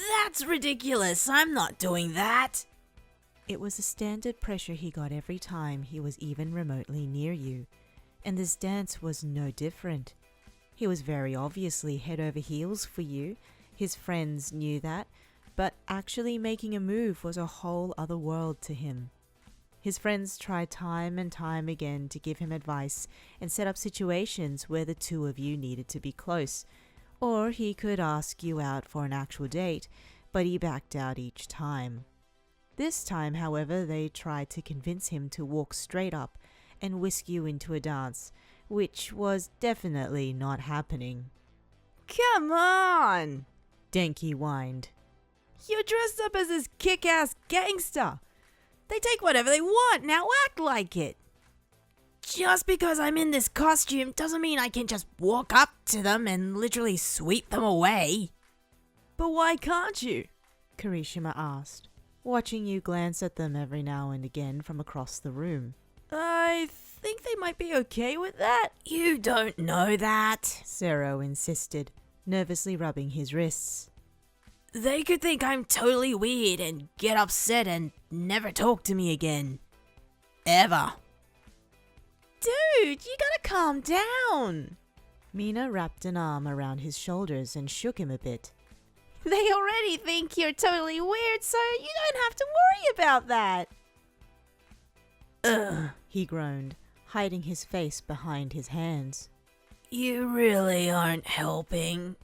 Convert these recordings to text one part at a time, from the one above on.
That's ridiculous. I'm not doing that. It was the standard pressure he got every time he was even remotely near you, and this dance was no different. He was very obviously head over heels for you. His friends knew that, but actually making a move was a whole other world to him. His friends tried time and time again to give him advice and set up situations where the two of you needed to be close, or he could ask you out for an actual date, but he backed out each time. This time, however, they tried to convince him to walk straight up and whisk you into a dance, which was definitely not happening. Come on! Denki whined. You're dressed up as this kick-ass gangster. They take whatever they want, now act like it. Just because I'm in this costume doesn't mean I can just walk up to them and literally sweep them away. But why can't you? Kirishima asked, watching you glance at them every now and again from across the room. I think they might be okay with that. You don't know that, Zero insisted, nervously rubbing his wrists. They could think I'm totally weird and get upset and never talk to me again. Ever. Dude, you gotta calm down. Mina wrapped an arm around his shoulders and shook him a bit. They already think you're totally weird, so you don't have to worry about that. Ugh, he groaned, hiding his face behind his hands. You really aren't helping.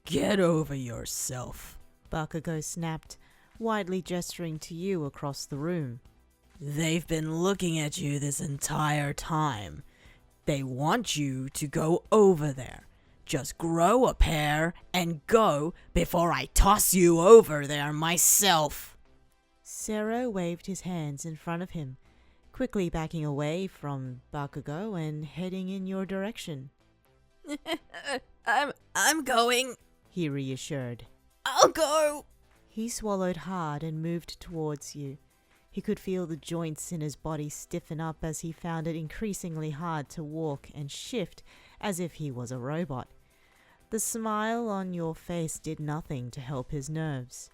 Get over yourself, Bakugo snapped, widely gesturing to you across the room. They've been looking at you this entire time. They want you to go over there. Just grow a pair and go before I toss you over there myself. Zero waved his hands in front of him, quickly backing away from Bakugo and heading in your direction. I'm going, he reassured. I'll go. He swallowed hard and moved towards you. He could feel the joints in his body stiffen up as he found it increasingly hard to walk and shift as if he was a robot. The smile on your face did nothing to help his nerves.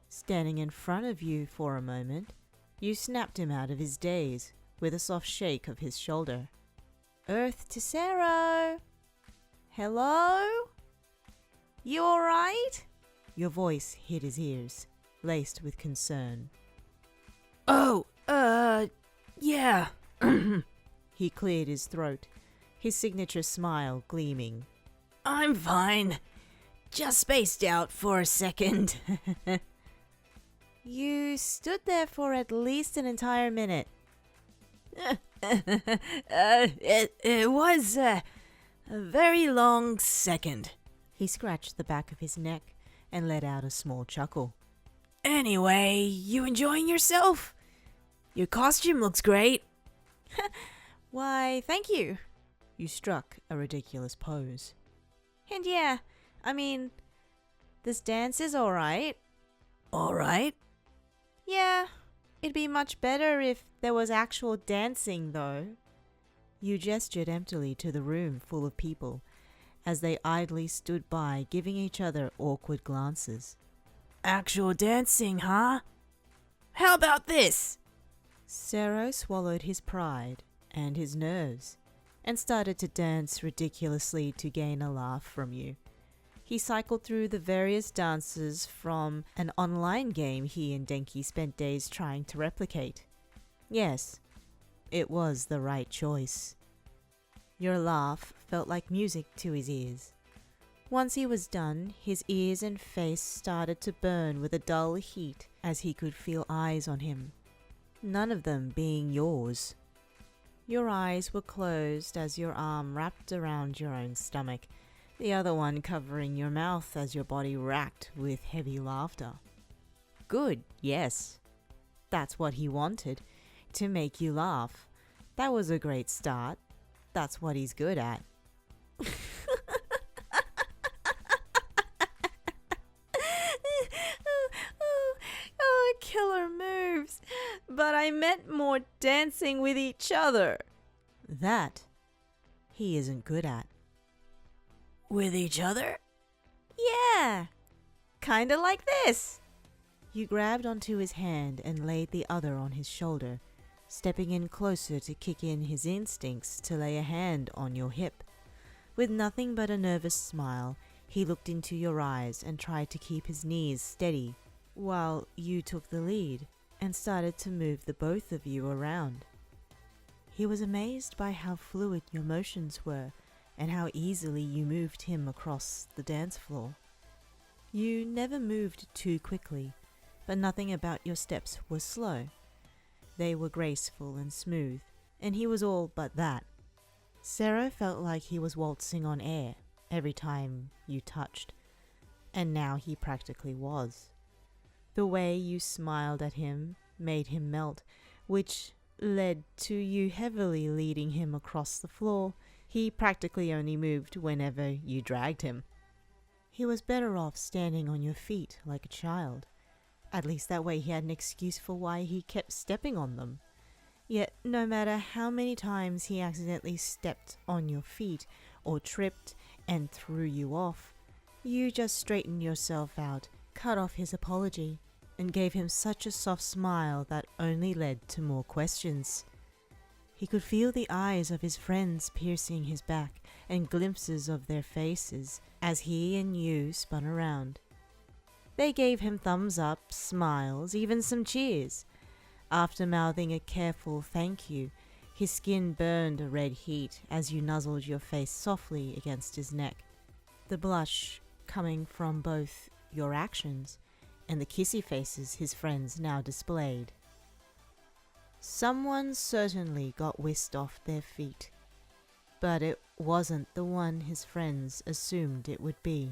Standing in front of you for a moment, you snapped him out of his daze with a soft shake of his shoulder. Earth to Zero! Hello? You alright? Your voice hit his ears, laced with concern. Oh, yeah. He cleared his throat, his signature smile gleaming. I'm fine. Just spaced out for a second. You stood there for at least an entire minute. It was a very long second. He scratched the back of his neck and let out a small chuckle. Anyway, you enjoying yourself? Your costume looks great. Why, thank you. You struck a ridiculous pose. And yeah, I mean, this dance is alright. Alright? Yeah, it'd be much better if there was actual dancing, though. You gestured emptily to the room full of people, as they idly stood by, giving each other awkward glances. Actual dancing, huh? How about this? Zero swallowed his pride and his nerves, and started to dance ridiculously to gain a laugh from you. He cycled through the various dances from an online game he and Denki spent days trying to replicate. Yes, it was the right choice. Your laugh felt like music to his ears. Once he was done, his ears and face started to burn with a dull heat as he could feel eyes on him, none of them being yours. Your eyes were closed as your arm wrapped around your own stomach, the other one covering your mouth as your body racked with heavy laughter. Good, yes. That's what he wanted, to make you laugh. That was a great start. That's what he's good at. Killer moves. But I meant more dancing with each other. That he isn't good at. With each other? Yeah, kinda like this. You grabbed onto his hand and laid the other on his shoulder, stepping in closer to kick in his instincts to lay a hand on your hip. With nothing but a nervous smile, he looked into your eyes and tried to keep his knees steady while you took the lead and started to move the both of you around. He was amazed by how fluid your motions were and how easily you moved him across the dance floor. You never moved too quickly, but nothing about your steps was slow. They were graceful and smooth, and he was all but that. Sero felt like he was waltzing on air every time you touched, and now he practically was. The way you smiled at him made him melt, which led to you heavily leading him across the floor. He practically only moved whenever you dragged him. He was better off standing on your feet like a child. At least that way he had an excuse for why he kept stepping on them. Yet no matter how many times he accidentally stepped on your feet or tripped and threw you off, you just straightened yourself out, cut off his apology, and gave him such a soft smile that only led to more questions. He could feel the eyes of his friends piercing his back and glimpses of their faces as he and you spun around. They gave him thumbs up, smiles, even some cheers. After mouthing a careful thank you, his skin burned a red heat as you nuzzled your face softly against his neck, the blush coming from both your actions and the kissy faces his friends now displayed. Someone certainly got whisked off their feet, but it wasn't the one his friends assumed it would be.